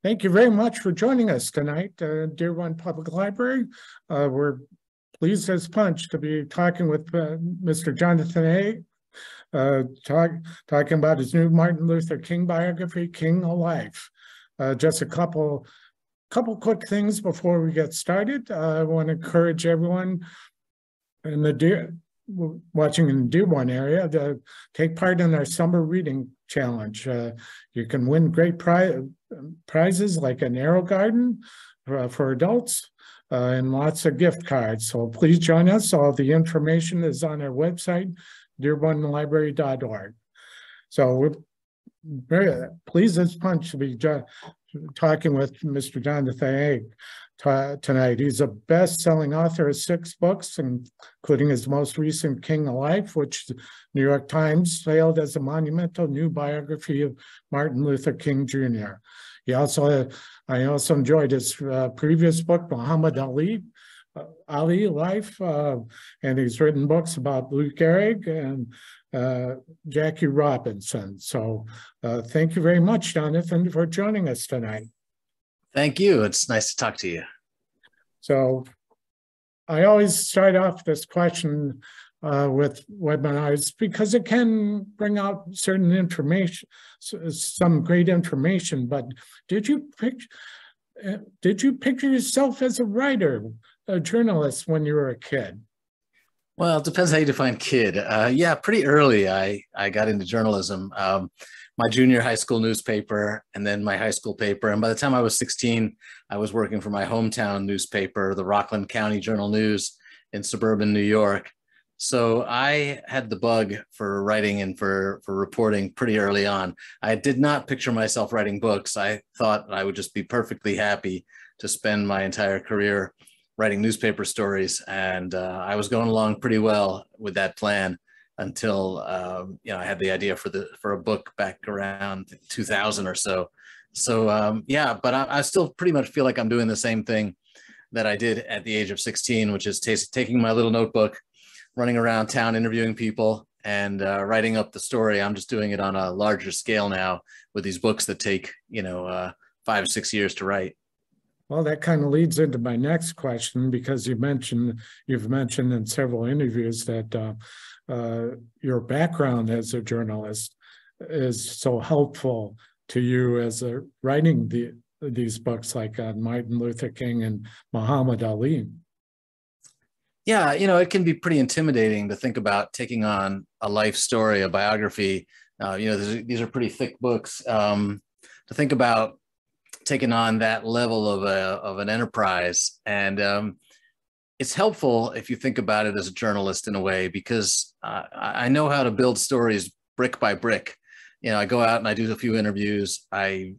Thank you very much for joining us tonight, Dearborn Public Library. We're pleased as punch to be talking with Mr. Jonathan Eig, talking about his new Martin Luther King biography, King Alive. Just a couple quick things before we get started. I want to encourage everyone in the watching in the Dearborn area to take part in our summer reading challenge. You can win great prizes like an arrow garden for adults and lots of gift cards. So please join us. All the information is on our website, dearbornlibrary.org. So we're very pleased as punch to be talking with Mr. Jonathan Eig tonight. He's a best-selling author of 6 books, including his most recent King Alive, which the New York Times hailed as a monumental new biography of Martin Luther King Jr. I also enjoyed his previous book, Muhammad Ali Life, and he's written books about Lou Gehrig and Jackie Robinson. So thank you very much, Jonathan, for joining us tonight. Thank you. It's nice to talk to you. So I always start off this question with webinars because it can bring out certain information, some great information. But did you picture yourself as a writer, a journalist when you were a kid? Well, it depends how you define kid. Yeah, pretty early I got into journalism. My junior high school newspaper and then my high school paper. And by the time I was 16, I was working for my hometown newspaper, the Rockland County Journal-News in suburban New York. So I had the bug for writing and for reporting pretty early on. I did not picture myself writing books. I thought I would just be perfectly happy to spend my entire career writing newspaper stories. And I was going along pretty well with that plan until I had the idea for a book back around 2000 or so. So yeah, but I still pretty much feel like I'm doing the same thing that I did at the age of 16, which is taking my little notebook, running around town, interviewing people, and writing up the story. I'm just doing it on a larger scale now with these books that take 5 or 6 years to write. Well, that kind of leads into my next question, because you've mentioned in several interviews that your background as a journalist is so helpful to you as writing these books like Martin Luther King and Muhammad Ali. Yeah, it can be pretty intimidating to think about taking on a life story, a biography. These are pretty thick books. To think about taking on that level of an enterprise. And it's helpful if you think about it as a journalist in a way, because I know how to build stories brick by brick. I go out and I do a few interviews. I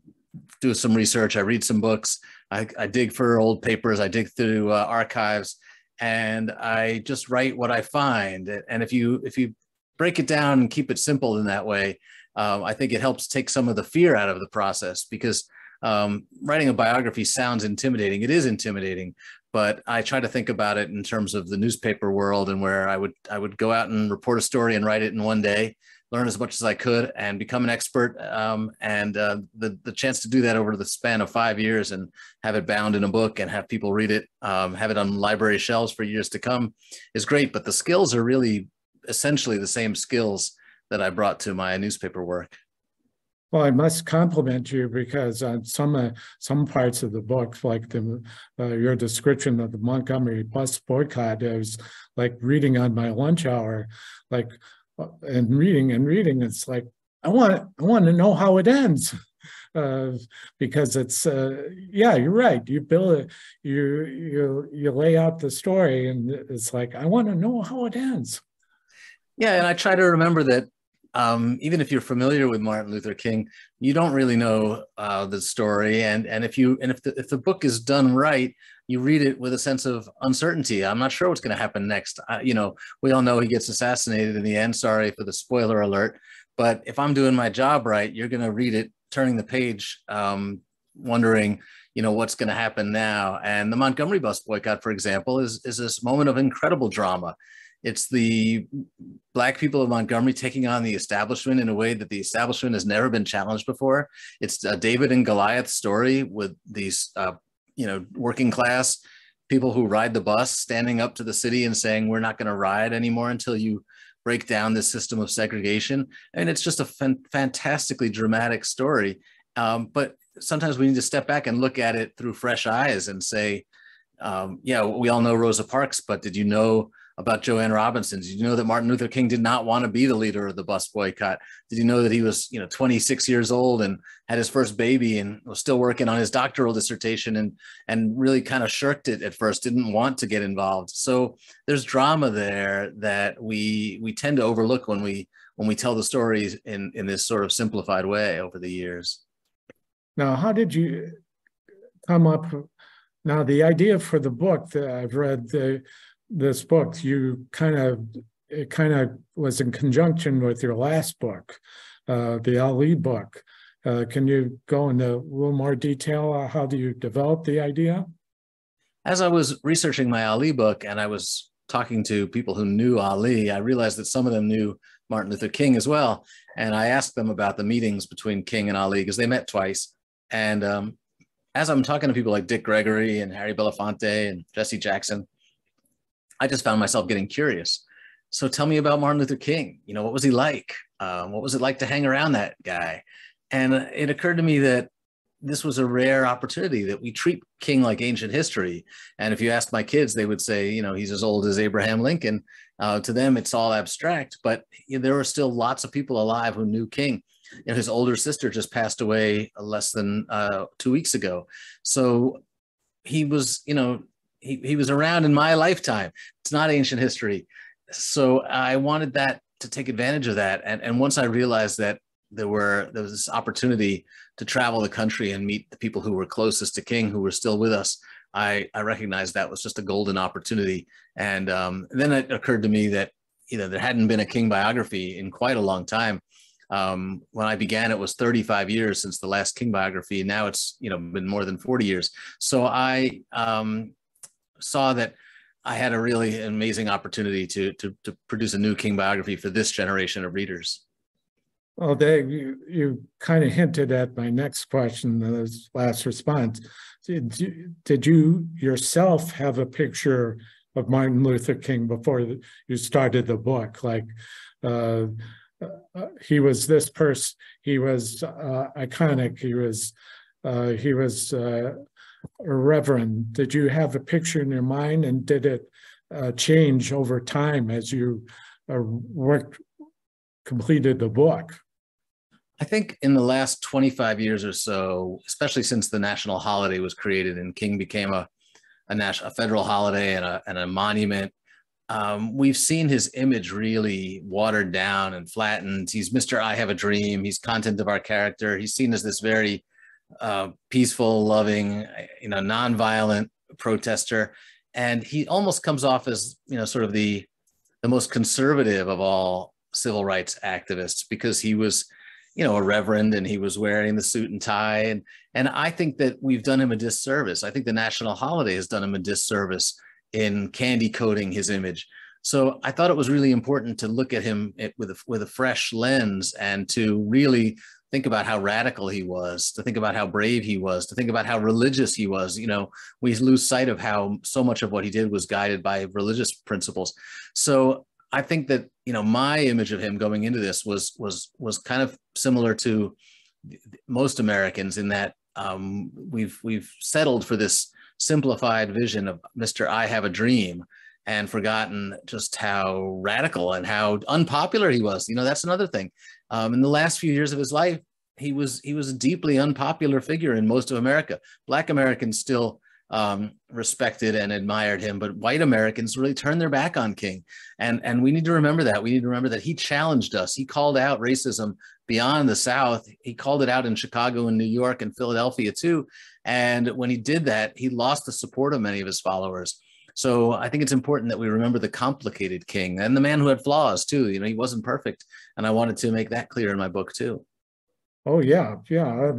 do some research. I read some books. I dig for old papers. I dig through archives, and I just write what I find. And if you break it down and keep it simple in that way, I think it helps take some of the fear out of the process, because writing a biography sounds intimidating. It is intimidating, but I try to think about it in terms of the newspaper world, and where I would go out and report a story and write it in one day, learn as much as I could, and become an expert. And the chance to do that over the span of 5 years and have it bound in a book and have people read it, have it on library shelves for years to come is great. But the skills are really essentially the same skills that I brought to my newspaper work. Well, I must compliment you, because on some parts of the book, like your description of the Montgomery bus boycott, I was like reading on my lunch hour, and reading. It's like I want to know how it ends, because it's yeah, you're right. You build it, you lay out the story, and it's like I want to know how it ends. Yeah, and I try to remember that. Even if you're familiar with Martin Luther King, you don't really know the story, and if the book is done right, you read it with a sense of uncertainty. I'm not sure what's going to happen next. We all know he gets assassinated in the end. Sorry for the spoiler alert, but if I'm doing my job right, you're going to read it, turning the page, wondering, what's going to happen now. And the Montgomery bus boycott, for example, is this moment of incredible drama. It's the Black people of Montgomery taking on the establishment in a way that the establishment has never been challenged before. It's a David and Goliath story with these, working class people who ride the bus standing up to the city and saying, we're not going to ride anymore until you break down this system of segregation. And it's just a fantastically dramatic story. But sometimes we need to step back and look at it through fresh eyes and say, yeah, we all know Rosa Parks, but did you know about Joanne Robinson? Did you know that Martin Luther King did not want to be the leader of the bus boycott? Did you know that he was, 26 years old and had his first baby and was still working on his doctoral dissertation and really kind of shirked it at first, didn't want to get involved. So there's drama there that we tend to overlook when we tell the stories in this sort of simplified way over the years. Now, how did you come up? Now, the idea for the book that I've read, this book, it kind of was in conjunction with your last book, the Ali book. Can you go into a little more detail? How do you develop the idea? As I was researching my Ali book and I was talking to people who knew Ali, I realized that some of them knew Martin Luther King as well. And I asked them about the meetings between King and Ali because they met twice. And as I'm talking to people like Dick Gregory and Harry Belafonte and Jesse Jackson, I just found myself getting curious. So tell me about Martin Luther King. What was he like? What was it like to hang around that guy? And it occurred to me that this was a rare opportunity, that we treat King like ancient history. And if you ask my kids, they would say, he's as old as Abraham Lincoln. To them, it's all abstract, but there were still lots of people alive who knew King. His older sister just passed away less than 2 weeks ago. So he was, he was around in my lifetime. It's not ancient history. So I wanted that to take advantage of that. And once I realized that there was this opportunity to travel the country and meet the people who were closest to King, who were still with us, I recognized that was just a golden opportunity. And then it occurred to me that, there hadn't been a King biography in quite a long time. When I began, it was 35 years since the last King biography. Now it's, been more than 40 years. So I saw that I had a really amazing opportunity to produce a new King biography for this generation of readers. Well, Dave, you kind of hinted at my next question, this last response. Did you yourself have a picture of Martin Luther King before you started the book? Like, he was this person, he was iconic, he was irreverent. Did you have a picture in your mind, and did it change over time as you completed the book? I think in the last 25 years or so, especially since the national holiday was created and King became a federal holiday and a monument, we've seen his image really watered down and flattened. He's Mr. I Have a Dream. He's content of our character. He's seen as this very peaceful, loving, nonviolent protester. And he almost comes off as, sort of the most conservative of all civil rights activists, because he was, a reverend, and he was wearing the suit and tie. And I think that we've done him a disservice. I think the national holiday has done him a disservice in candy coating his image. So I thought it was really important to look at him with a fresh lens, and to really think about how radical he was, to think about how brave he was, to think about how religious he was. We lose sight of how so much of what he did was guided by religious principles. So I think that, my image of him going into this was kind of similar to most Americans, in that we've settled for this simplified vision of Mr. I Have a Dream, and forgotten just how radical and how unpopular he was. That's another thing. In the last few years of his life, he was a deeply unpopular figure in most of America. Black Americans still respected and admired him, but white Americans really turned their back on King. And we need to remember that. We need to remember that he challenged us. He called out racism beyond the South. He called it out in Chicago and New York and Philadelphia too. And when he did that, he lost the support of many of his followers. So I think it's important that we remember the complicated King, and the man who had flaws too. He wasn't perfect. And I wanted to make that clear in my book too. Oh, yeah. Yeah.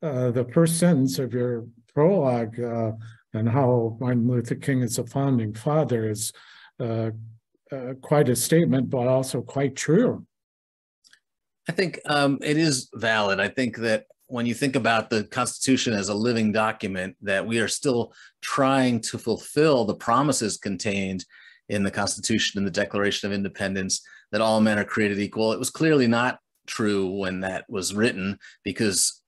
The first sentence of your prologue and how Martin Luther King is a founding father is quite a statement, but also quite true. I think it is valid. I think that when you think about the Constitution as a living document, that we are still trying to fulfill the promises contained in the Constitution and the Declaration of Independence, that all men are created equal. It was clearly not true when that was written, because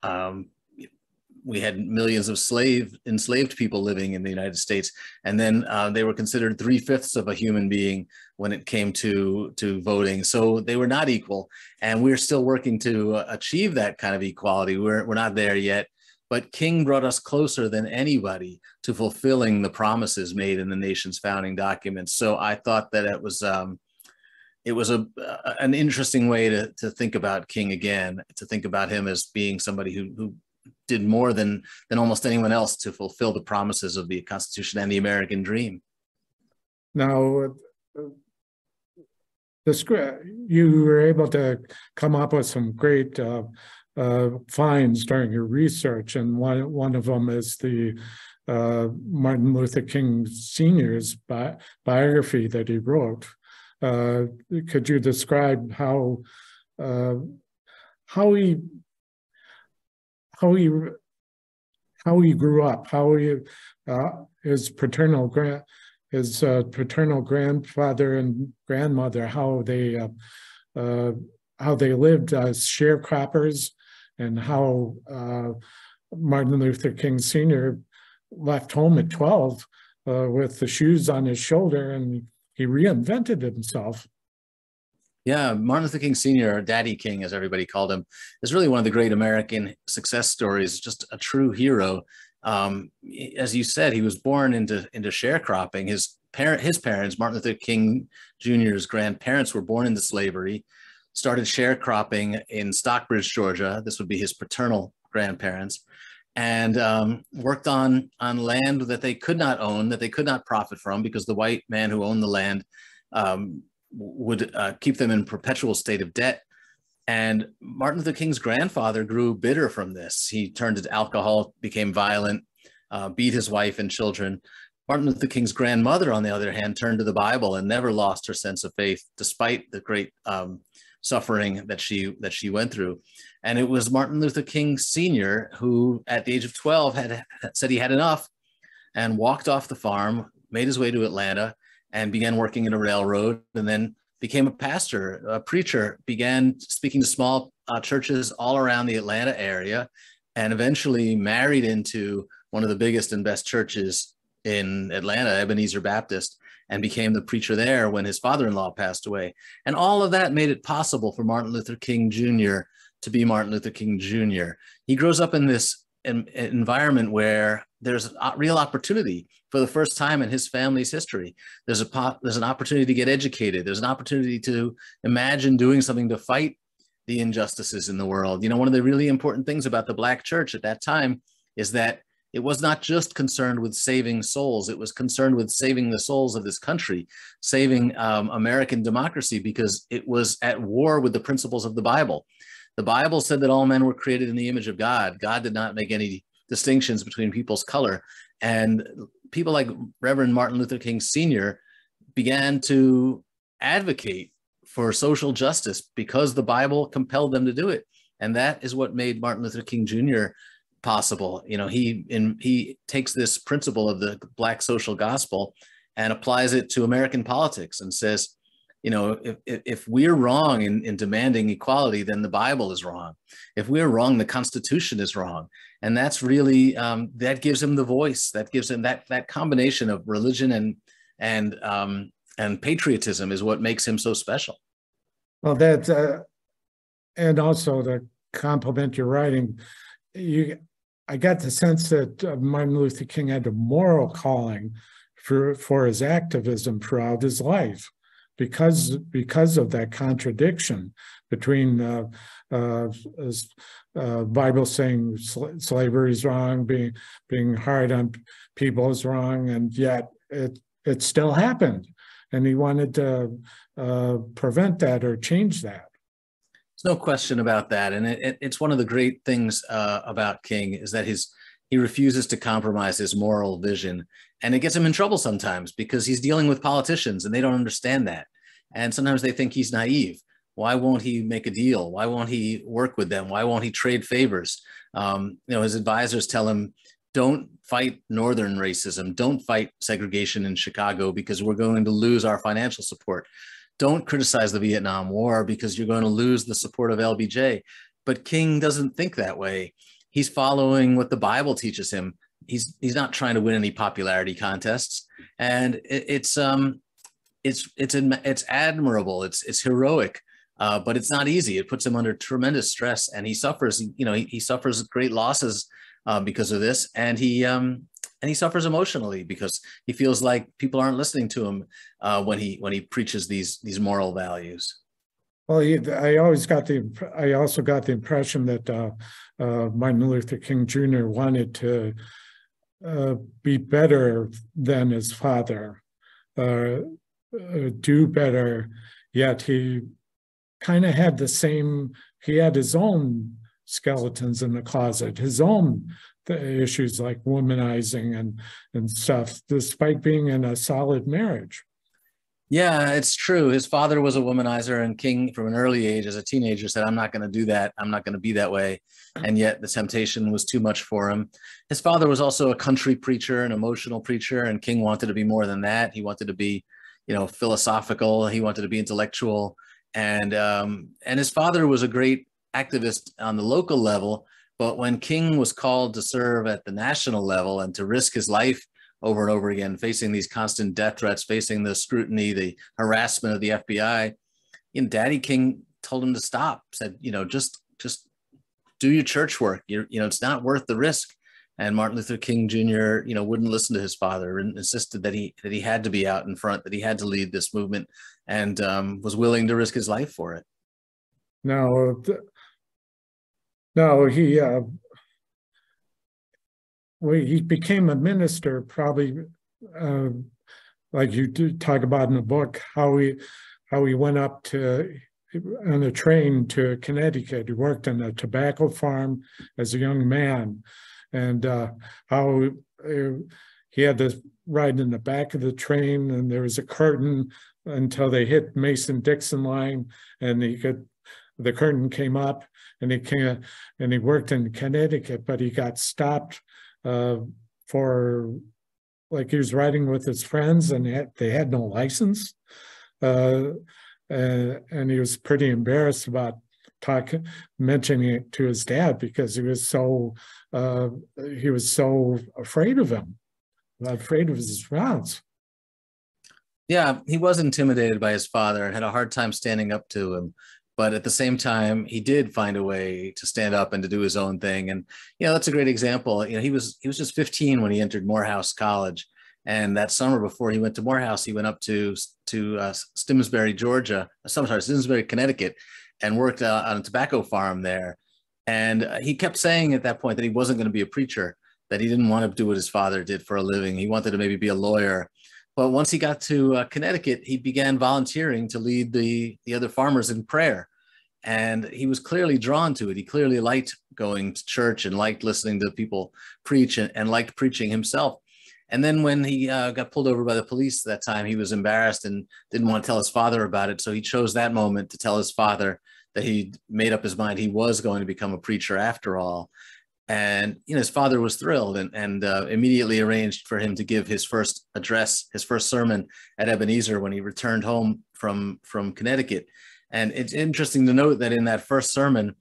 we had millions of enslaved people living in the United States, and then they were considered 3/5 of a human being when it came to voting. So they were not equal, and we're still working to achieve that kind of equality. We're not there yet, but King brought us closer than anybody to fulfilling the promises made in the nation's founding documents. So I thought that it was an interesting way to think about King again, to think about him as being somebody who did more than almost anyone else to fulfill the promises of the Constitution and the American dream. Now, you were able to come up with some great finds during your research, and one of them is the Martin Luther King Sr.'s biography that he wrote. Could you describe how he grew up, how his paternal grandfather and grandmother, how they lived as sharecroppers, and how Martin Luther King Sr. left home at 12 with the shoes on his shoulder, and he reinvented himself. Yeah, Martin Luther King Sr., or Daddy King, as everybody called him, is really one of the great American success stories, just a true hero. As you said, he was born into sharecropping. His parents, Martin Luther King Jr.'s grandparents, were born into slavery, started sharecropping in Stockbridge, Georgia. This would be his paternal grandparents, and worked on land that they could not own, that they could not profit from, because the white man who owned the land would keep them in perpetual state of debt. And Martin Luther King's grandfather grew bitter from this. He turned to alcohol, became violent, beat his wife and children. Martin Luther King's grandmother, on the other hand, turned to the Bible and never lost her sense of faith, despite the great suffering that she went through. And it was Martin Luther King Sr. who, at the age of 12, had said he had enough and walked off the farm, made his way to Atlanta, and began working in a railroad, and then became a pastor, a preacher, began speaking to small churches all around the Atlanta area, and eventually married into one of the biggest and best churches in Atlanta, Ebenezer Baptist, and became the preacher there when his father-in-law passed away. And all of that made it possible for Martin Luther King Jr. to be Martin Luther King Jr. He grows up in this environment where there's a real opportunity for the first time in his family's history. There's an opportunity to get educated. There's an opportunity to imagine doing something to fight the injustices in the world. You know, one of the really important things about the Black church at that time is that it was not just concerned with saving souls. It was concerned with saving the souls of this country, saving American democracy, because it was at war with the principles of the Bible. The Bible said that all men were created in the image of God. God did not make any distinctions between people's color. And people like Reverend Martin Luther King Sr. began to advocate for social justice because the Bible compelled them to do it. And that is what made Martin Luther King Jr. possible. You know, he takes this principle of the Black social gospel and applies it to American politics and says, you know, if we're wrong in demanding equality, then the Bible is wrong. If we're wrong, the Constitution is wrong. And that's really, that gives him the voice. That gives him that combination of religion and patriotism is what makes him so special. Well, and also to complement your writing, I got the sense that Martin Luther King had a moral calling for his activism throughout his life, because of that contradiction between Bible saying slavery is wrong, being hard on people is wrong, and yet it still happened, and he wanted to prevent that or change that. There's no question about that, and it's one of the great things about King is that he refuses to compromise his moral vision, and it gets him in trouble sometimes because he's dealing with politicians and they don't understand that. And sometimes they think he's naive. Why won't he make a deal? Why won't he work with them? Why won't he trade favors? His advisors tell him, don't fight Northern racism. Don't fight segregation in Chicago because we're going to lose our financial support. Don't criticize the Vietnam War because you're going to lose the support of LBJ. But King doesn't think that way. He's following what the Bible teaches him. He's not trying to win any popularity contests, and it's admirable. It's heroic, but it's not easy. It puts him under tremendous stress, and he suffers. He suffers great losses because of this, and he suffers emotionally because he feels like people aren't listening to him when he preaches these moral values. Well, I also got the impression that Martin Luther King Jr. wanted to be better than his father, do better, yet he kind of had he had his own skeletons in the closet, his own issues like womanizing and stuff, despite being in a solid marriage. Yeah, it's true. His father was a womanizer, and King, from an early age, as a teenager, said, I'm not going to do that. I'm not going to be that way. And yet the temptation was too much for him. His father was also a country preacher, an emotional preacher, and King wanted to be more than that. He wanted to be, philosophical. He wanted to be intellectual. And his father was a great activist on the local level. But when King was called to serve at the national level and to risk his life over and over again, facing these constant death threats, facing the scrutiny, the harassment of the FBI, Daddy King told him to stop, said, just do your church work. It's not worth the risk. And Martin Luther King Jr., wouldn't listen to his father and insisted that he had to be out in front, that he had to lead this movement, and was willing to risk his life for it. No, he became a minister, probably like you do talk about in the book, how he went up on a train to Connecticut. He worked on a tobacco farm as a young man, and how he had to ride in the back of the train, and there was a curtain until they hit Mason-Dixon line, and the curtain came up, and he worked in Connecticut, but he got stopped for, like, he was riding with his friends, and they had no license, and he was pretty embarrassed about mentioning it to his dad because he was so afraid of him, afraid of his response. Yeah, he was intimidated by his father and had a hard time standing up to him. But at the same time, he did find a way to stand up and to do his own thing. And, that's a great example. He was just 15 when he entered Morehouse College. And that summer before he went to Morehouse, he went up to Simsbury, Connecticut, and worked on a tobacco farm there. And he kept saying at that point that he wasn't going to be a preacher, that he didn't want to do what his father did for a living. He wanted to maybe be a lawyer. But once he got to Connecticut, he began volunteering to lead the other farmers in prayer. And he was clearly drawn to it. He clearly liked going to church and liked listening to people preach and liked preaching himself. And then when he got pulled over by the police that time, he was embarrassed and didn't want to tell his father about it. So he chose that moment to tell his father that he made up his mind he was going to become a preacher after all. And his father was thrilled and immediately arranged for him to give his first address, his first sermon at Ebenezer when he returned home from Connecticut. And it's interesting to note that in that first sermon,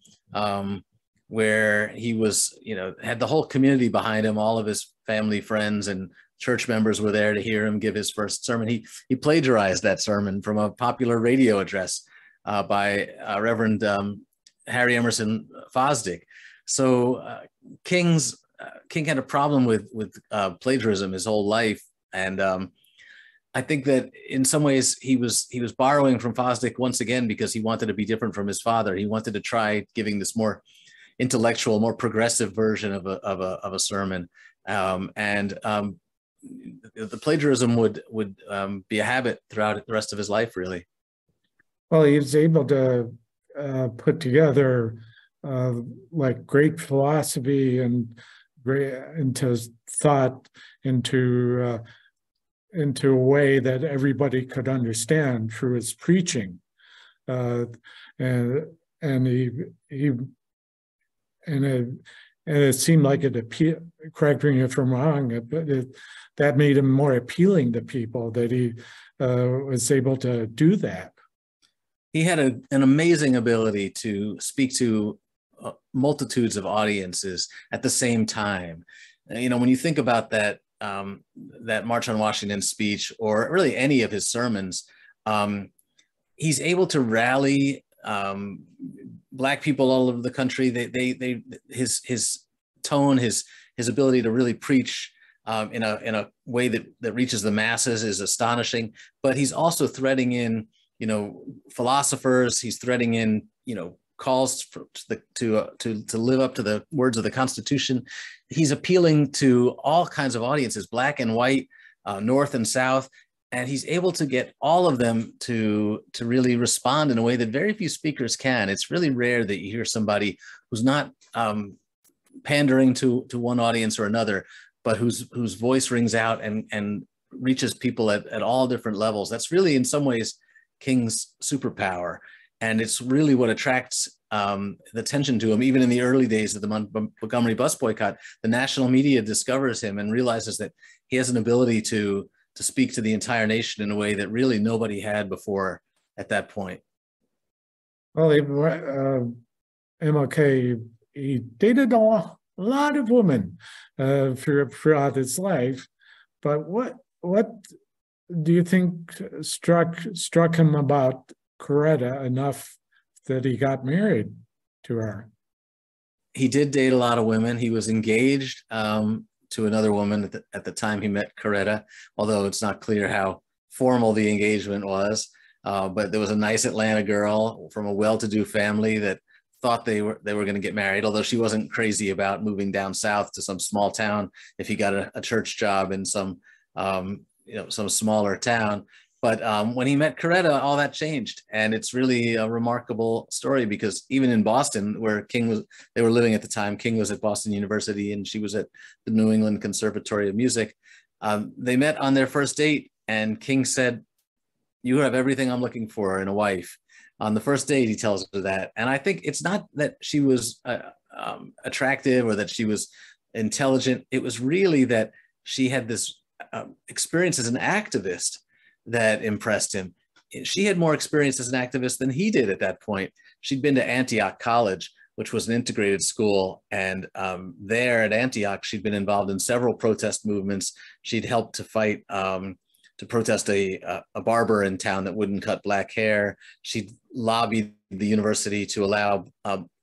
where he was, had the whole community behind him, all of his family, friends, and church members were there to hear him give his first sermon. He plagiarized that sermon from a popular radio address by Reverend Harry Emerson Fosdick. So King had a problem with plagiarism his whole life, and I think that in some ways he was borrowing from Fosdick once again because he wanted to be different from his father. He wanted to try giving this more intellectual, more progressive version of a sermon, and the plagiarism would be a habit throughout the rest of his life, really. Well, he was able to put together like great philosophy and great into thought into into a way that everybody could understand through his preaching. Uh, and and he and it seemed like it appealed, correct me if I'm wrong, but that made him more appealing to people, that he was able to do that. He had an amazing ability to speak to multitudes of audiences at the same time. You know, when you think about that that March on Washington speech, or really any of his sermons, he's able to rally Black people all over the country. His tone, his ability to really preach in a way that reaches the masses is astonishing. But he's also threading in, you know, philosophers. He's threading in, you know, calls to live up to the words of the Constitution. He's appealing to all kinds of audiences, Black and white, North and South. And he's able to get all of them to really respond in a way that very few speakers can. It's really rare that you hear somebody who's not pandering to one audience or another, but whose voice rings out and reaches people at all different levels. That's really, in some ways, King's superpower. And it's really what attracts the attention to him. Even in the early days of the Montgomery bus boycott, the national media discovers him and realizes that he has an ability to speak to the entire nation in a way that really nobody had before at that point. Well, MLK, he dated a lot of women throughout his life, but what do you think struck him about Coretta enough that he got married to her? He did date a lot of women. He was engaged to another woman at the time he met Coretta, although it's not clear how formal the engagement was. But there was a nice Atlanta girl from a well-to-do family that thought they were going to get married, although she wasn't crazy about moving down south to some small town if he got a church job in some some smaller town. But when he met Coretta, all that changed. And it's really a remarkable story, because even in Boston, where they were living at the time, King was at Boston University and she was at the New England Conservatory of Music. They met on their first date, and King said, "You have everything I'm looking for in a wife." On the first date, he tells her that. And I think it's not that she was attractive or that she was intelligent. It was really that she had this experience as an activist that impressed him. She had more experience as an activist than he did at that point. She'd been to Antioch College, which was an integrated school. And there at Antioch, she'd been involved in several protest movements. She'd helped to fight, to protest a barber in town that wouldn't cut Black hair. She'd lobbied the university to allow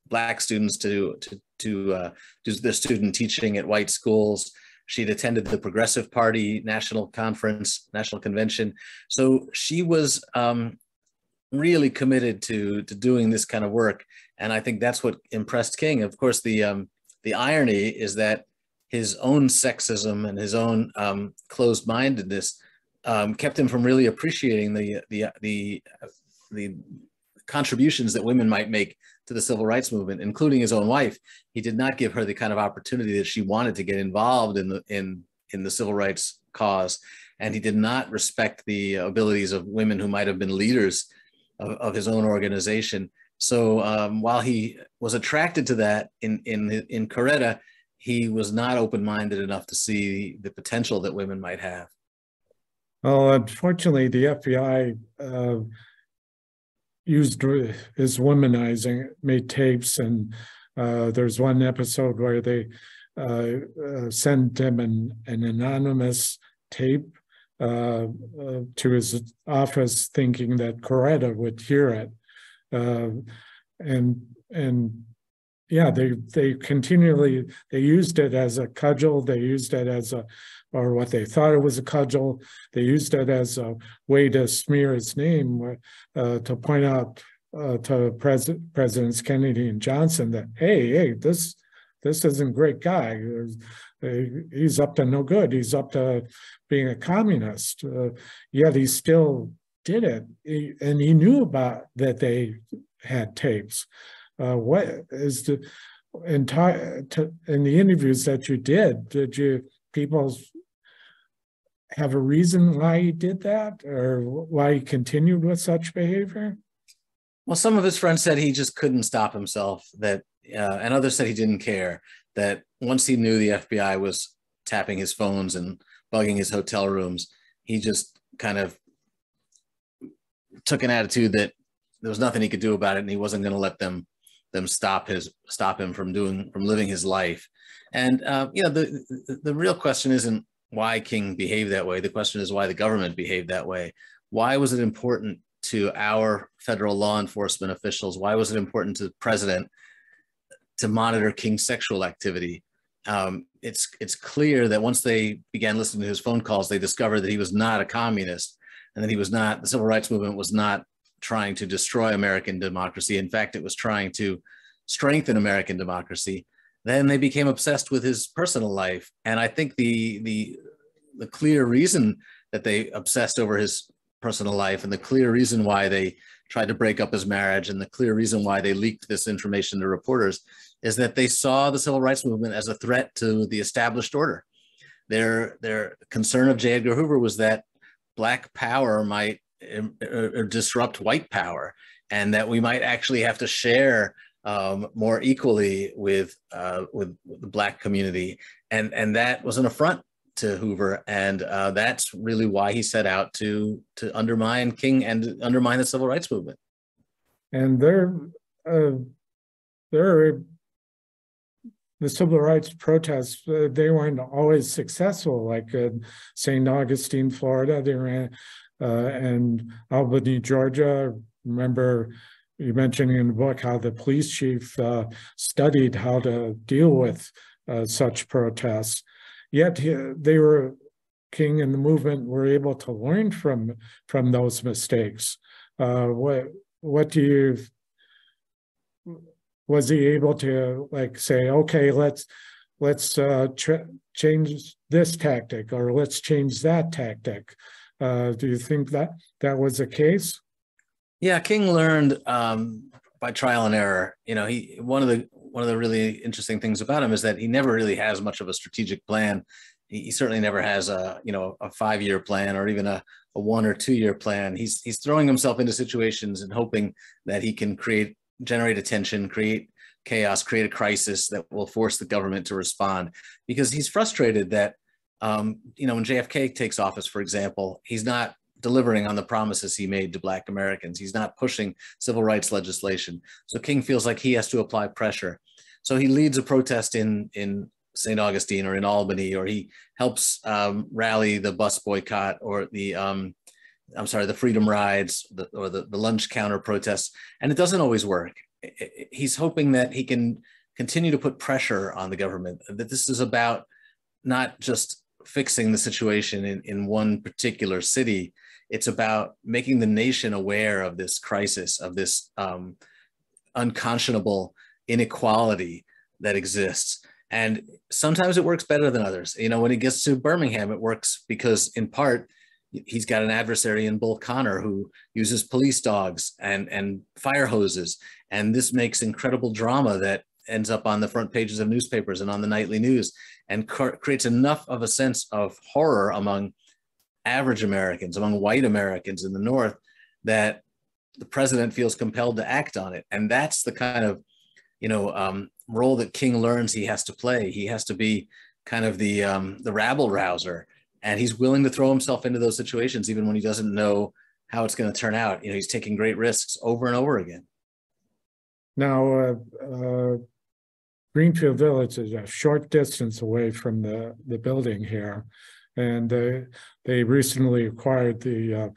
Black students to do their student teaching at white schools. She'd attended the Progressive Party National Convention. So she was really committed to doing this kind of work. And I think that's what impressed King. Of course, the irony is that his own sexism and his own closed-mindedness kept him from really appreciating the contributions that women might make to the civil rights movement, including his own wife. He did not give her the kind of opportunity that she wanted to get involved in the civil rights cause, and he did not respect the abilities of women who might have been leaders of his own organization. So while he was attracted to that in Coretta, he was not open-minded enough to see the potential that women might have. Well, unfortunately, the FBI used his womanizing, made tapes, and there's one episode where they sent him an anonymous tape to his office, thinking that Coretta would hear it, and yeah, they continually, they used it as a cudgel. They used it as or what they thought it was a cudgel. They used it as a way to smear his name, to point out to Presidents Kennedy and Johnson that, hey, this isn't a great guy. He's up to no good. He's up to being a communist. Yet he still did it, and he knew about that they had tapes. What is the entire in the interviews that you did you people have a reason why he did that, or why he continued with such behavior? Well, some of his friends said he just couldn't stop himself, that, and others said he didn't care, that once he knew the FBI was tapping his phones and bugging his hotel rooms, he just kind of took an attitude that there was nothing he could do about it, and he wasn't going to let them stop him from living his life. And the real question isn't why King behaved that way. The question is why the government behaved that way. Why was it important to our federal law enforcement officials? Why was it important to the president to monitor King's sexual activity? It's clear that once they began listening to his phone calls, they discovered that he was not a communist, and that the civil rights movement was not trying to destroy American democracy. In fact, it was trying to strengthen American democracy. Then they became obsessed with his personal life. And I think the clear reason that they obsessed over his personal life, and the clear reason why they tried to break up his marriage, and the clear reason why they leaked this information to reporters, is that they saw the civil rights movement as a threat to the established order. Their concern of J. Edgar Hoover was that Black power might disrupt white power, and that we might actually have to share more equally with the Black community, and that was an affront to Hoover, and that's really why he set out to undermine King and undermine the civil rights movement. And the civil rights protests, they weren't always successful. Like St. Augustine, Florida, they ran, and Albany, Georgia. Remember you mentioning in the book how the police chief studied how to deal with such protests. Yet King and the movement were able to learn from those mistakes. Was he able to say, okay, let's change this tactic, or let's change that tactic? Do you think that was the case? Yeah, King learned by trial and error. One of the really interesting things about him is that he never really has much of a strategic plan. He certainly never has a 5-year plan, or even a 1 or 2 year plan. He's throwing himself into situations and hoping that he can generate attention, create chaos, create a crisis that will force the government to respond, because he's frustrated that when JFK takes office, for example, he's not delivering on the promises he made to Black Americans. He's not pushing civil rights legislation. So King feels like he has to apply pressure. So he leads a protest in St. Augustine or in Albany, or he helps rally the bus boycott, or the freedom rides, or the lunch counter protests. And it doesn't always work. He's hoping that he can continue to put pressure on the government, that this is about not just fixing the situation in one particular city. It's about making the nation aware of this crisis, of this unconscionable inequality that exists. And sometimes it works better than others. When he gets to Birmingham, it works because, in part, he's got an adversary in Bull Connor who uses police dogs and fire hoses. And this makes incredible drama that ends up on the front pages of newspapers and on the nightly news, and creates enough of a sense of horror among average Americans, among white Americans in the North, that the president feels compelled to act on it. And that's the kind of, role that King learns he has to play. He has to be kind of the rabble rouser, and he's willing to throw himself into those situations even when he doesn't know how it's going to turn out. He's taking great risks over and over again. Now, Greenfield Village is a short distance away from the building here, and they recently acquired the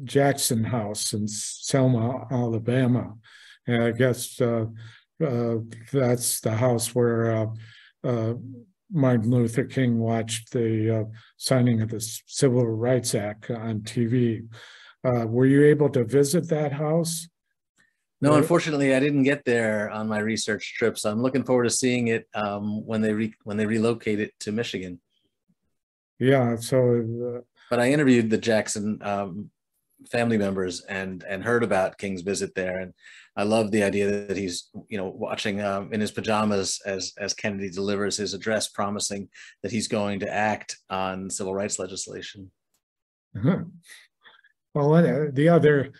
Jackson House in Selma, Alabama, and I guess that's the house where Martin Luther King watched the signing of the Civil Rights Act on TV. Were you able to visit that house? No, unfortunately, I didn't get there on my research trips. I'm looking forward to seeing it when they relocate it to Michigan. Yeah. So, but I interviewed the Jackson family members and heard about King's visit there. And I love the idea that he's, watching in his pajamas as Kennedy delivers his address, promising that he's going to act on civil rights legislation. Well, one of the other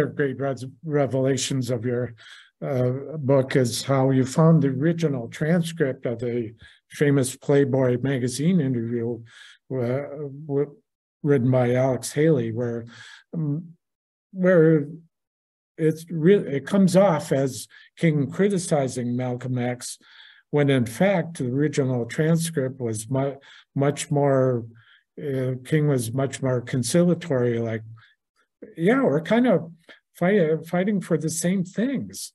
great revelations of your book is how you found the original transcript of the famous Playboy magazine interview written by Alex Haley, where it comes off as King criticizing Malcolm X, when in fact the original transcript was much more. King was much more conciliatory, like, yeah, we're kind of fighting for the same things.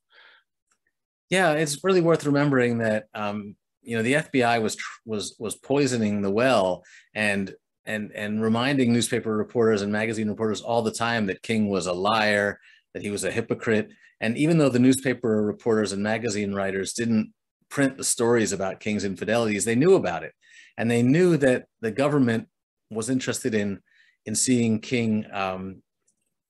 Yeah, it's really worth remembering that the FBI was poisoning the well and reminding newspaper reporters and magazine reporters all the time that King was a liar, that he was a hypocrite. And even though the newspaper reporters and magazine writers didn't print the stories about King's infidelities, they knew about it, and they knew that the government was interested in seeing King,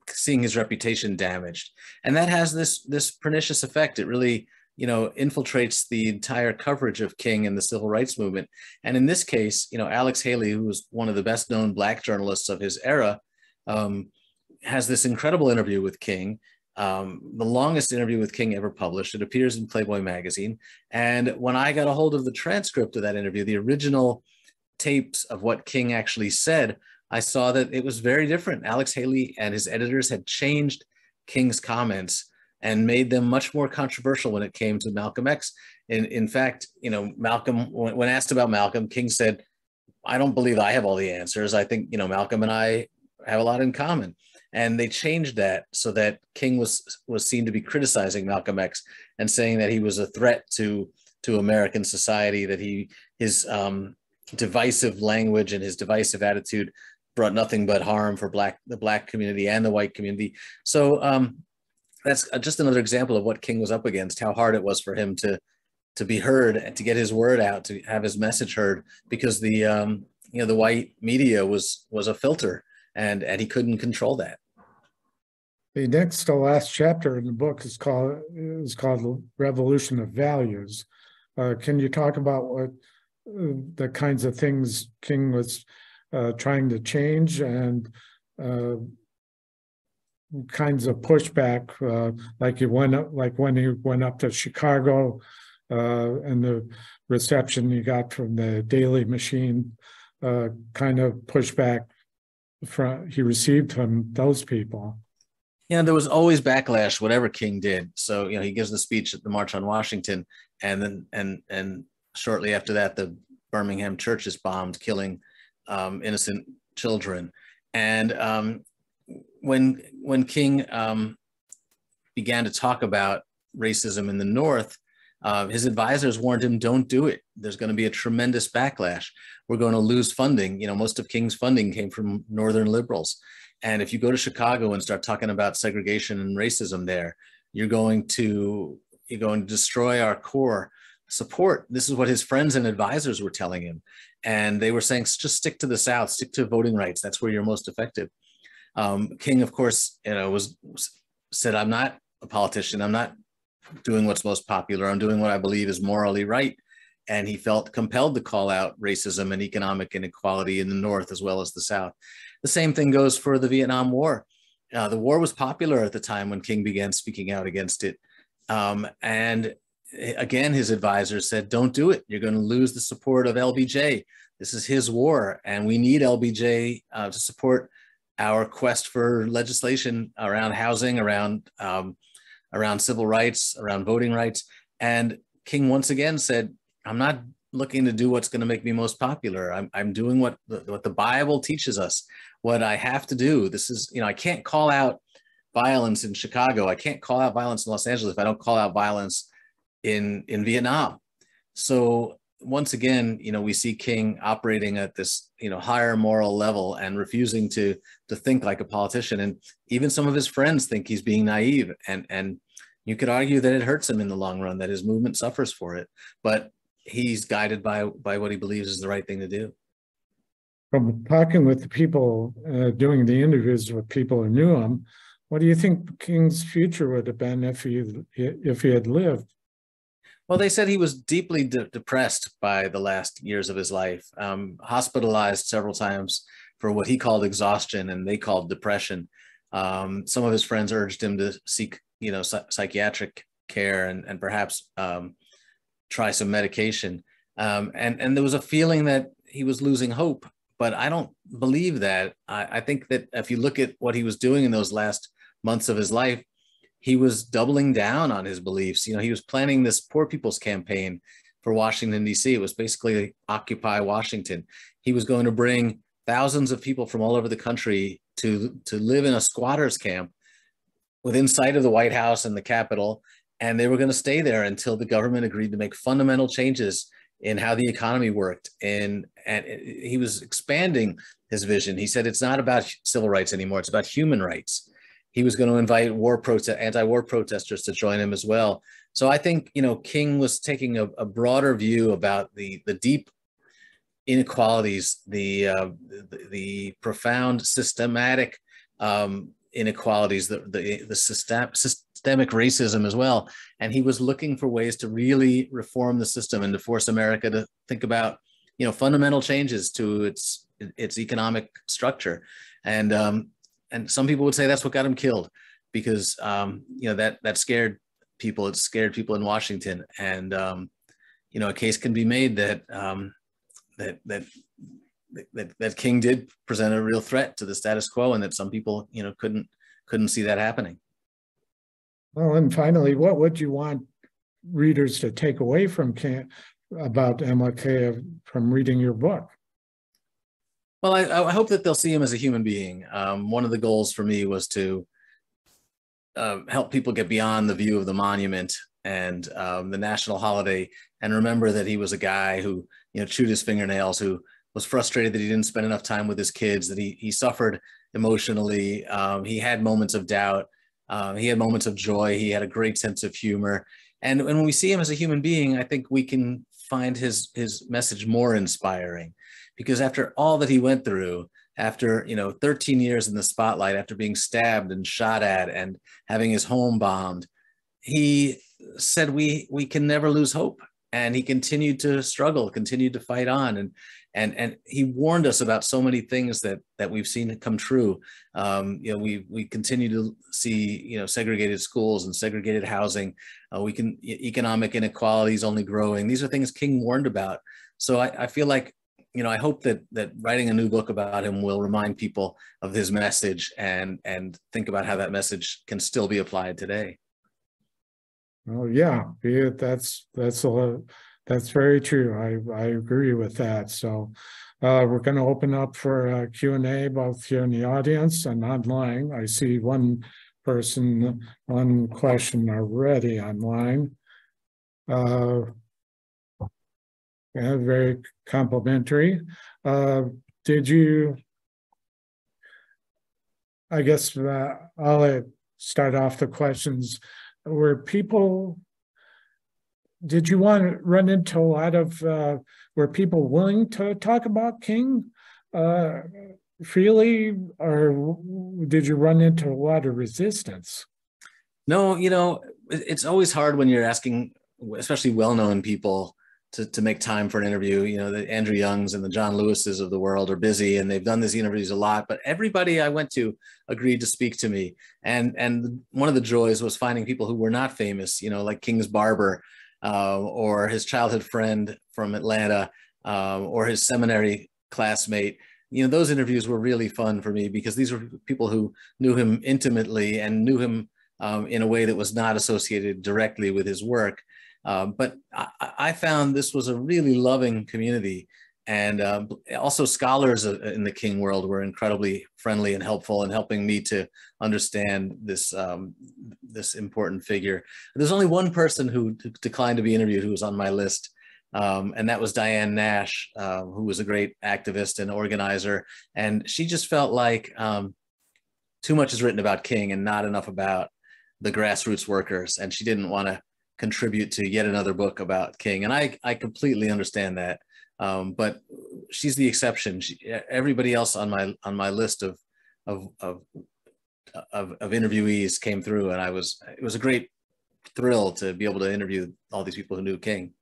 seeing his reputation damaged. And that has this pernicious effect. It really, infiltrates the entire coverage of King and the civil rights movement. And in this case, Alex Haley, who was one of the best known Black journalists of his era, has this incredible interview with King, the longest interview with King ever published. It appears in Playboy magazine. And when I got a hold of the transcript of that interview, the original tapes of what King actually said, I saw that it was very different. Alex Haley and his editors had changed King's comments and made them much more controversial when it came to Malcolm X. In fact, Malcolm, when asked about Malcolm, King said, "I don't believe I have all the answers. I think, Malcolm and I have a lot in common." And they changed that so that King was seen to be criticizing Malcolm X and saying that he was a threat to American society, that his divisive language and his divisive attitude brought nothing but harm for the Black community and the white community. So that's just another example of what King was up against, how hard it was for him to be heard and to get his word out, to have his message heard, because the white media was a filter, and he couldn't control that. The next to last chapter in the book is called Revolution of Values. Can you talk about what the kinds of things King was trying to change, and kinds of pushback, like when he went up to Chicago, and the reception he got from the Daily Machine, kind of pushback he received from those people? There was always backlash, whatever King did. So, he gives the speech at the March on Washington, and then shortly after that, the Birmingham church is bombed, killing innocent children. And when King began to talk about racism in the North, his advisors warned him, "Don't do it. There's going to be a tremendous backlash. We're going to lose funding." Most of King's funding came from Northern liberals. And if you go to Chicago and start talking about segregation and racism there, you're going to destroy our core support. This is what his friends and advisors were telling him. And they were saying, just stick to the South, stick to voting rights. That's where you're most effective. King, of course, said, "I'm not a politician. I'm not doing what's most popular. I'm doing what I believe is morally right." And he felt compelled to call out racism and economic inequality in the North as well as the South. The same thing goes for the Vietnam War. The war was popular at the time when King began speaking out against it. And again, his advisors said, "Don't do it. You're going to lose the support of LBJ. This is his war, and we need LBJ to support our quest for legislation around housing, around civil rights, around voting rights." And King once again said, "I'm not looking to do what's going to make me most popular. I'm doing what the Bible teaches us, what I have to do. This is, I can't call out violence in Chicago. I can't call out violence in Los Angeles if I don't call out violence in Vietnam." So once again, we see King operating at this, higher moral level and refusing to think like a politician. And even some of his friends think he's being naive. And you could argue that it hurts him in the long run, that his movement suffers for it. But he's guided by what he believes is the right thing to do. from talking with the people, doing the interviews with people who knew him, what do you think King's future would have been if he had lived? Well, they said he was deeply depressed by the last years of his life, hospitalized several times for what he called exhaustion and they called depression. Some of his friends urged him to seek, psychiatric care and perhaps try some medication. And there was a feeling that he was losing hope, but I don't believe that. I think that if you look at what he was doing in those last months of his life, he was doubling down on his beliefs. He was planning this poor people's campaign for Washington, D.C. It was basically Occupy Washington. He was going to bring thousands of people from all over the country to live in a squatters camp within sight of the White House and the Capitol. And they were going to stay there until the government agreed to make fundamental changes in how the economy worked. And he was expanding his vision. He said, it's not about civil rights anymore. It's about human rights. He was going to invite anti-war protesters to join him as well. So I think, King was taking a broader view about the deep inequalities, the profound systematic inequalities, the systemic racism as well. And he was looking for ways to really reform the system and to force America to think about, fundamental changes to its economic structure. And some people would say that's what got him killed, because that scared people. It scared people in Washington, and a case can be made that that King did present a real threat to the status quo, and that some people couldn't see that happening. Well, and finally, what would you want readers to take away from about MLK from reading your book? Well, I hope that they'll see him as a human being. One of the goals for me was to help people get beyond the view of the monument and the national holiday, and remember that he was a guy who, chewed his fingernails, who was frustrated that he didn't spend enough time with his kids, that he suffered emotionally. He had moments of doubt. He had moments of joy. He had a great sense of humor. And when we see him as a human being, I think we can find his message more inspiring. Because after all that he went through, after 13 years in the spotlight, after being stabbed and shot at and having his home bombed, he said we can never lose hope. And he continued to struggle, continued to fight on, and he warned us about so many things that we've seen come true. We continue to see segregated schools and segregated housing. Economic inequalities only growing. These are things King warned about. So I feel like, I hope that writing a new book about him will remind people of his message and think about how that message can still be applied today. Oh yeah, that's very true. I agree with that. So we're going to open up for Q&A both here in the audience and online. I see one question already online. Yeah, very complimentary. Did you, I guess I'll start off the questions. Did you run into a lot of, were people willing to talk about King freely, or did you run into a lot of resistance? No, it's always hard when you're asking, especially well-known people, to make time for an interview. The Andrew Youngs and the John Lewises of the world are busy, and they've done these interviews a lot, but everybody I went to agreed to speak to me. And one of the joys was finding people who were not famous, like King's barber, or his childhood friend from Atlanta, or his seminary classmate. Those interviews were really fun for me, because these were people who knew him intimately and knew him in a way that was not associated directly with his work. But I found this was a really loving community, and also scholars in the King world were incredibly friendly and helpful in helping me to understand this this important figure. There's only one person who declined to be interviewed who was on my list, and that was Diane Nash, who was a great activist and organizer, and she just felt like too much is written about King and not enough about the grassroots workers, and she didn't want to contribute to yet another book about King. And I completely understand that. but she's the exception. Everybody else on my list of interviewees came through, and it was a great thrill to be able to interview all these people who knew King.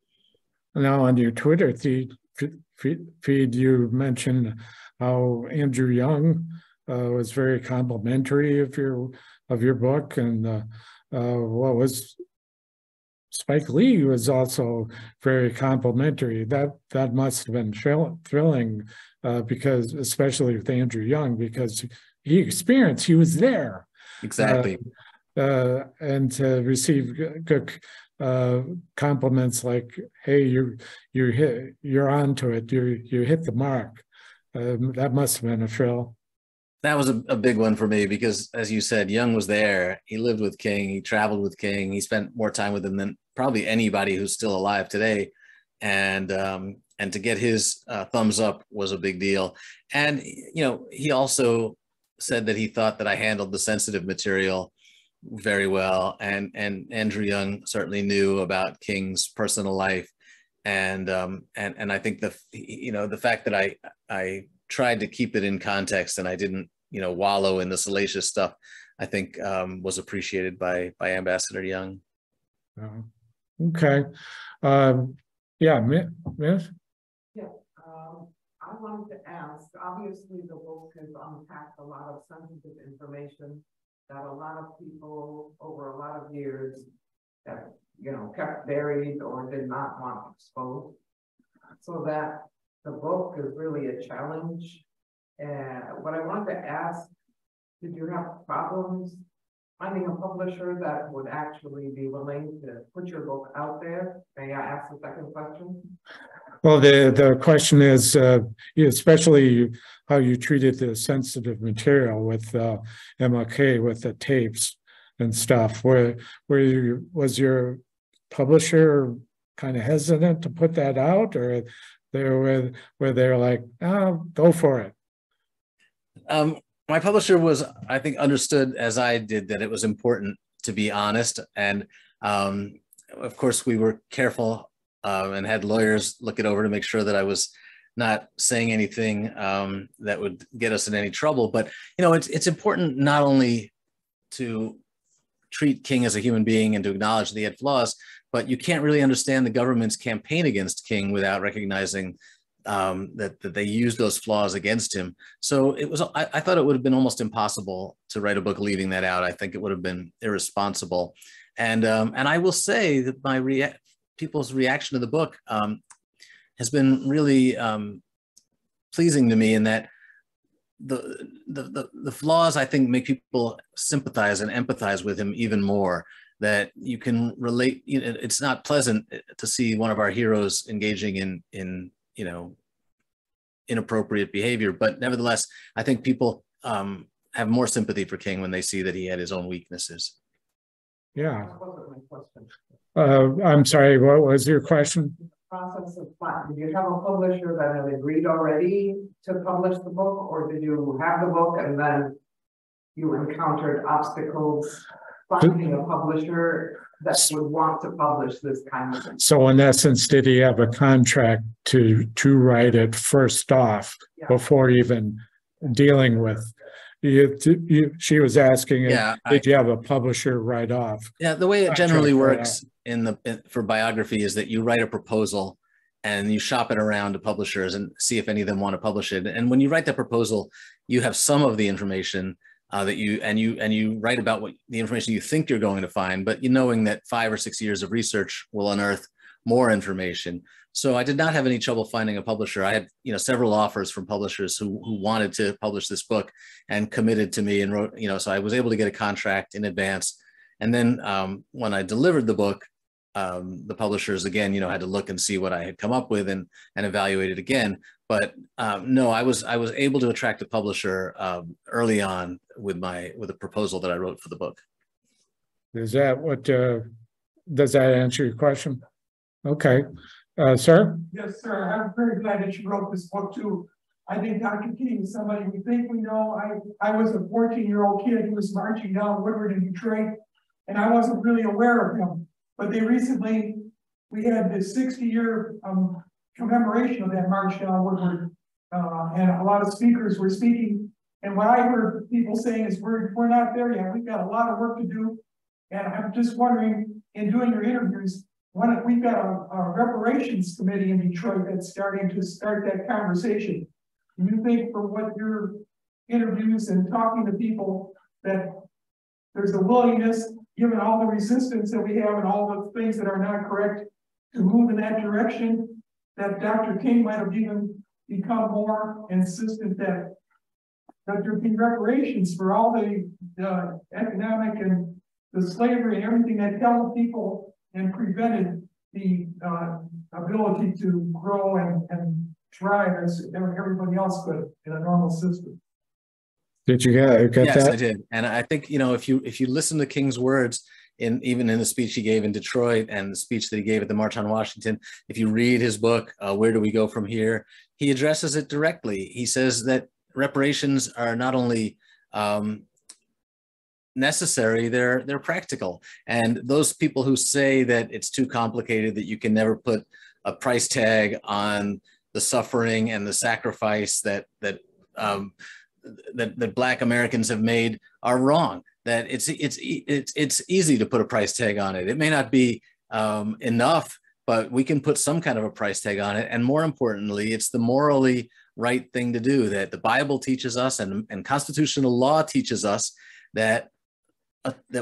Now, on your Twitter feed, you mentioned how Andrew Young was very complimentary of your book, and what was Spike Lee was also very complimentary. That must have been thrilling, because especially with Andrew Young, because he was there. Exactly. And to receive good compliments like, "Hey, you're onto it. You hit the mark." That must have been a thrill. That was a big one for me because, as you said, Young was there. He lived with King. He traveled with King. He spent more time with him than probably anybody who's still alive today. And to get his thumbs up was a big deal. And, you know, he also said that he thought that I handled the sensitive material very well. And Andrew Young certainly knew about King's personal life. And I think the fact that I tried to keep it in context and I didn't, you know, wallow in the salacious stuff, I think was appreciated by Ambassador Young. Okay. Yeah, Miss? Yeah, I wanted to ask, obviously the book has unpacked a lot of sensitive information that a lot of people over a lot of years that, you know, kept buried or did not want exposed. So that the book is really a challenge. And what I wanted to ask, did you have problems finding a publisher that would actually be willing to put your book out there? May I ask the second question? Well, the question is, especially how you treated the sensitive material with MLK, with the tapes and stuff. Was your publisher kind of hesitant to put that out, or were they like, "Oh, go for it"? My publisher was, I think, understood as I did that it was important to be honest, and of course we were careful and had lawyers look it over to make sure that I was not saying anything that would get us in any trouble. But you know, it's important not only to treat King as a human being and to acknowledge that he had flaws, but you can't really understand the government's campaign against King without recognizing that they used those flaws against him. So it was, I thought it would have been almost impossible to write a book leaving that out. I think it would have been irresponsible. And I will say that people's reaction to the book has been really pleasing to me, in that the flaws, I think, make people sympathize and empathize with him even more. That you can relate. You know, it's not pleasant to see one of our heroes engaging in you know, inappropriate behavior, but nevertheless, I think people have more sympathy for King when they see that he had his own weaknesses. Yeah. That wasn't my question. I'm sorry, what was your question? The process of did you have a publisher that had agreed already to publish the book, or did you have the book and then you encountered obstacles finding a publisher that would want to publish this kind of thing? So in essence, did he have a contract to write it first off, yeah, before even dealing with? She was asking, yeah, did you have a publisher right off? Yeah, the way it generally works for biography is that you write a proposal and you shop it around to publishers and see if any of them want to publish it. And when you write that proposal, you have some of the information that you write about what the information you think you're going to find, but you knowing that 5 or 6 years of research will unearth more information. So I did not have any trouble finding a publisher. I had, you know, several offers from publishers who wanted to publish this book and committed to me and wrote, you know, so I was able to get a contract in advance. And then when I delivered the book, the publishers again, you know, had to look and see what I had come up with and evaluate it again. But no, I was able to attract a publisher early on with a proposal that I wrote for the book. Is that what? Does that answer your question? Okay, sir. Yes, sir. I'm very glad that you wrote this book too. I think Dr. King is somebody we think we know. I was a 14-year-old kid who was marching down Woodward in Detroit, and I wasn't really aware of him. But we had this 60-year commemoration of that march down Woodward. And a lot of speakers were speaking. And what I heard people saying is we're not there yet. We've got a lot of work to do. And I'm just wondering, in doing your interviews, we've got a reparations committee in Detroit that's starting to start that conversation. Do you think from what your interviews and talking to people that there's a willingness, given all the resistance that we have and all the things that are not correct, to move in that direction, that Dr. King might have even become more insistent that there be reparations for all the economic and the slavery and everything that held people and prevented the ability to grow and thrive as everybody else could in a normal system. Did you get yes, that? I did. And I think, you know, if you listen to King's words, even in the speech he gave in Detroit and the speech that he gave at the March on Washington, if you read his book, Where Do We Go From Here, he addresses it directly. He says that reparations are not only necessary, they're practical. And those people who say that it's too complicated, that you can never put a price tag on the suffering and the sacrifice that Black Americans have made are wrong. That it's easy to put a price tag on it. It may not be enough, but we can put some kind of a price tag on it. And more importantly, it's the morally right thing to do. That the Bible teaches us and constitutional law teaches us that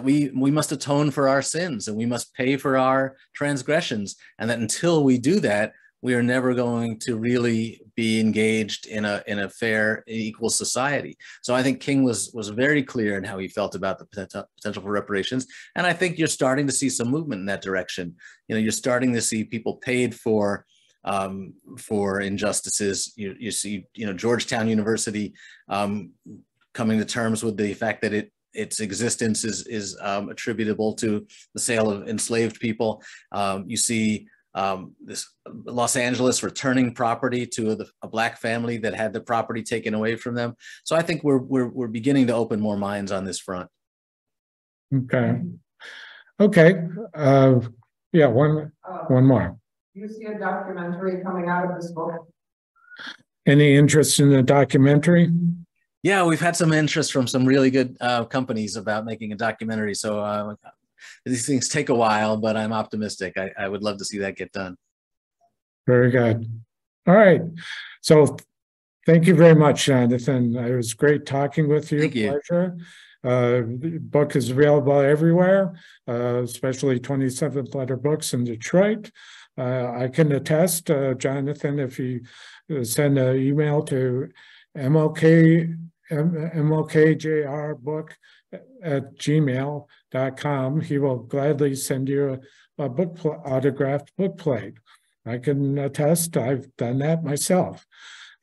we must atone for our sins and we must pay for our transgressions. And that until we do that, we are never going to really be engaged in a fair, equal society. So I think King was very clear in how he felt about the potential for reparations. And I think you're starting to see some movement in that direction. You know, you're starting to see people paid for injustices. You see, you know, Georgetown University coming to terms with the fact that its existence is attributable to the sale of enslaved people. You see this Los Angeles returning property to a Black family that had the property taken away from them. So I think we're beginning to open more minds on this front. Okay. Yeah, one more. Do you see a documentary coming out of this book? Any interest in the documentary? Yeah, we've had some interest from some really good companies about making a documentary. So these things take a while, but I'm optimistic. I would love to see that get done. Very good. All right. So thank you very much, Jonathan. It was great talking with you. Thank you. Pleasure. The book is available everywhere, especially 27th Letter Books in Detroit. I can attest, Jonathan, if you send an email to mlkjrbook@gmail.com, he will gladly send you a autographed book plate. I can attest, I've done that myself.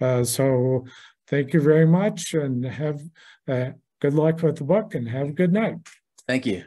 So thank you very much and have good luck with the book and have a good night. Thank you.